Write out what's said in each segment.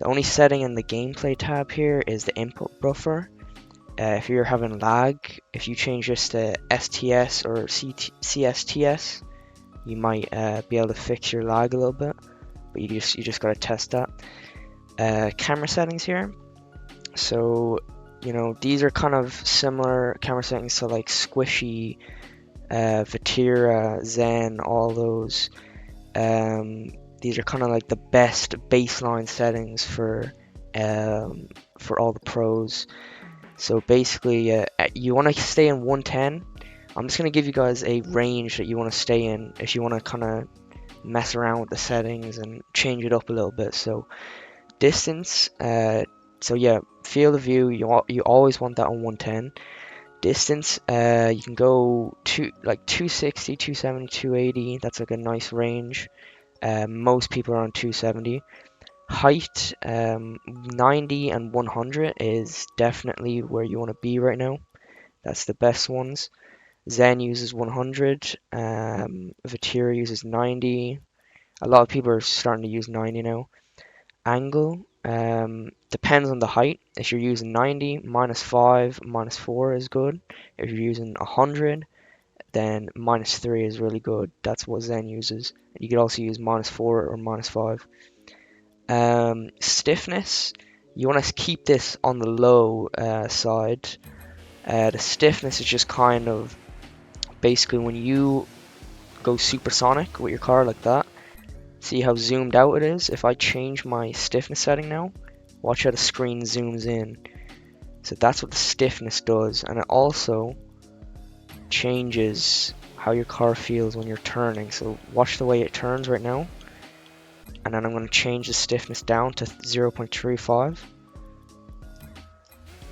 The only setting in the gameplay tab here is the input buffer. If you're having lag, if you change this to STS or CSTS, you might be able to fix your lag a little bit, but you just gotta test that. Camera settings here. So these are kind of similar camera settings to like Squishy, Vatira, Zen, all those. These are kind of like the best baseline settings for all the pros. So basically, you want to stay in 110. I'm just gonna give you guys a range that you want to stay in if you want to kind of mess around with the settings and change it up a little bit. So distance, so yeah, field of view, you always want that on 110. Distance, you can go to like 260, 270, 280. That's like a nice range. Most people are on 270. Height, 90 and 100 is definitely where you want to be right now. That's the best ones. Zen uses 100. Vatira uses 90. A lot of people are starting to use 90 now. Angle, depends on the height. If you're using 90, -5, -4 is good. If you're using 100, then -3 is really good. That's what Zen uses. You could also use -4 or -5. Stiffness, you want to keep this on the low side. The stiffness is just kind of basically when you go supersonic with your car like that. See how zoomed out it is? If I change my stiffness setting now, watch how the screen zooms in. So that's what the stiffness does, and it also changes how your car feels when you're turning. So watch the way it turns right now. And then I'm going to change the stiffness down to 0.35.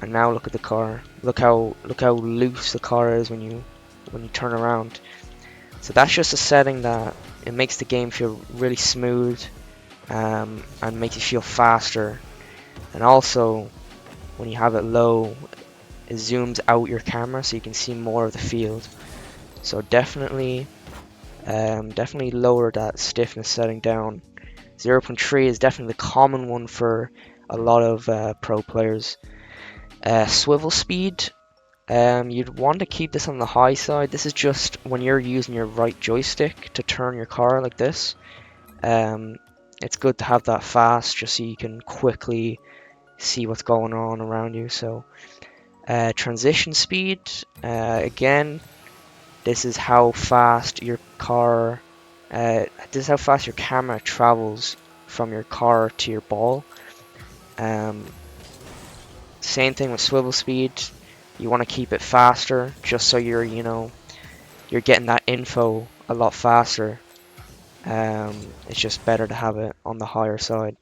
And now look at the car. Look how loose the car is when you turn around. So that's just a setting that it makes the game feel really smooth, and makes you feel faster. And also, when you have it low, it zooms out your camera so you can see more of the field. So definitely lower that stiffness setting down. 0.3 is definitely the common one for a lot of pro players. Swivel speed, you'd want to keep this on the high side. This is just when you're using your right joystick to turn your car like this. It's good to have that fast just so you can quickly see what's going on around you. So transition speed, again, this is how fast your car, this is how fast your camera travels from your car to your ball. Same thing with swivel speed. You want to keep it faster just so you're getting that info a lot faster. It's just better to have it on the higher side.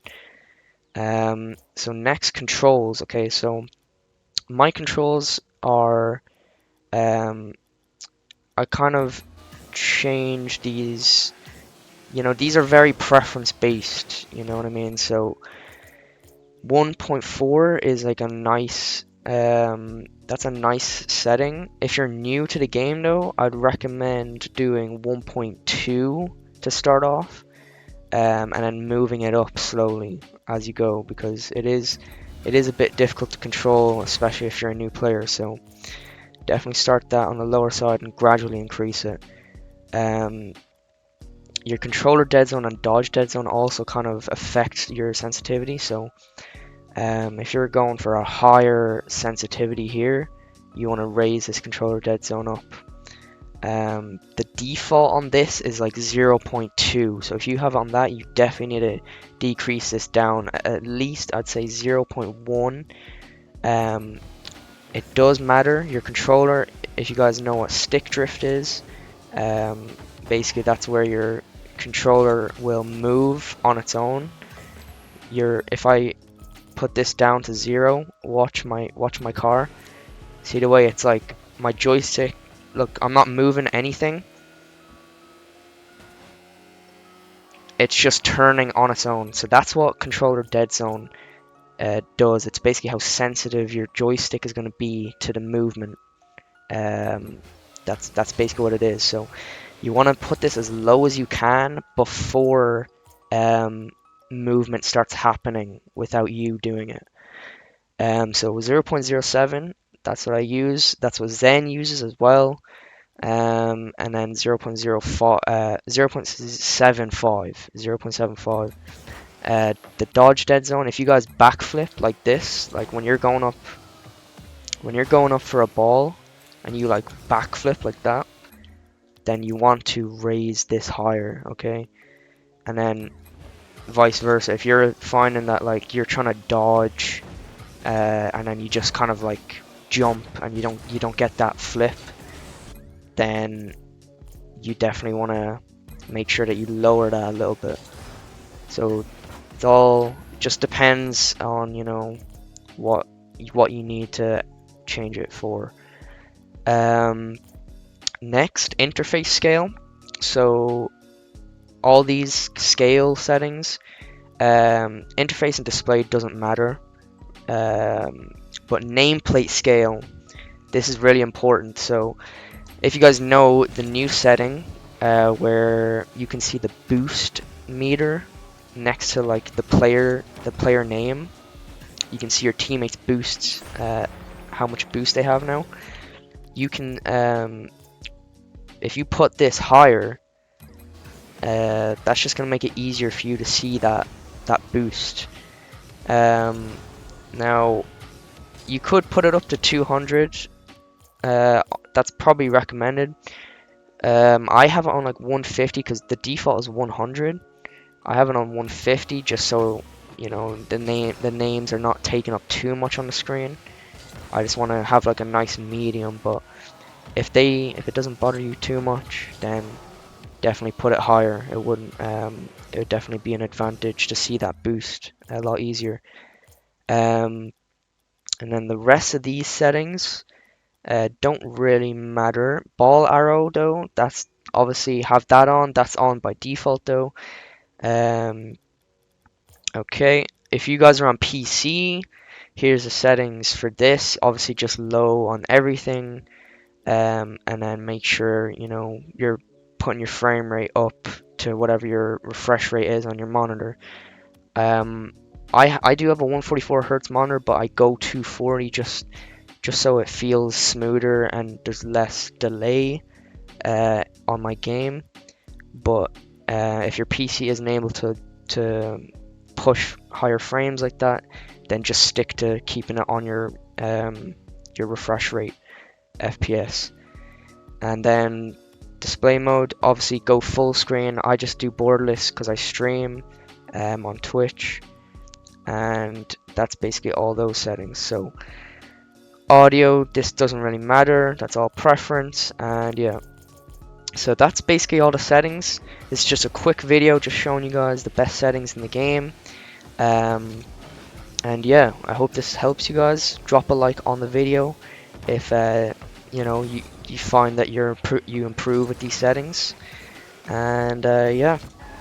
So next, controls. Okay, so my controls are I kind of changed these. These are very preference based. You know what I mean? So 1.4 is like a nice. That's a nice setting. If you're new to the game though, I'd recommend doing 1.2 to start off, and then moving it up slowly as you go, because it is a bit difficult to control, especially if you're a new player. So definitely start that on the lower side and gradually increase it. Your controller dead zone and dodge dead zone also kind of affect your sensitivity. So if you're going for a higher sensitivity here, you want to raise this controller dead zone up. The default on this is like 0.2, so if you have on that, you definitely need to decrease this down at least, I'd say 0.1. It does matter, your controller, if you guys know what stick drift is, basically that's where your controller will move on its own. If I put this down to 0, watch my car, see the way it's like my joystick, look, I'm not moving anything, it's just turning on its own. So that's what controller dead zone does. It's basically how sensitive your joystick is going to be to the movement. That's basically what it is. So you want to put this as low as you can before movement starts happening without you doing it. So 0.07, that's what I use. That's what Zen uses as well. And then 0.75, the dodge dead zone. If you guys backflip like this, like when you're going up for a ball, and you like backflip like that, then you want to raise this higher, okay? And then vice versa. If you're finding that like you're trying to dodge, and then you just kind of like jump and you don't get that flip, then you definitely want to make sure that you lower that a little bit. So it all just depends on, you know, what you need to change it for. Next, interface scale. So all these scale settings, interface and display doesn't matter, but nameplate scale, this is really important. So if you guys know the new setting, where you can see the boost meter next to like the player name, you can see your teammates boosts, how much boost they have now. You can, if you put this higher, that's just gonna make it easier for you to see that boost. Now you could put it up to 200. That's probably recommended. I have it on like 150 because the default is 100. I have it on 150 just so, you know, the names are not taking up too much on the screen. I just want to have like a nice medium, but if it doesn't bother you too much, then definitely put it higher. It would definitely be an advantage to see that boost a lot easier. And then the rest of these settings don't really matter. Ball arrow though, that's obviously have that on. That's on by default though. Okay, if you guys are on PC, here's the settings for this. Obviously just low on everything. And then make sure, you know, you're putting your frame rate up to whatever your refresh rate is on your monitor. I do have a 144 hertz monitor, but I go 240 just so it feels smoother and there's less delay on my game. But if your PC isn't able to push higher frames like that, then just stick to keeping it on your refresh rate FPS. And then display mode, obviously go full screen. I just do borderless because I stream on Twitch, and that's basically all those settings. So audio, this doesn't really matter, that's all preference. And yeah, so that's basically all the settings. It's just a quick video just showing you guys the best settings in the game. And yeah, I hope this helps you guys. Drop a like on the video if you know, you find that you improve with these settings. And yeah.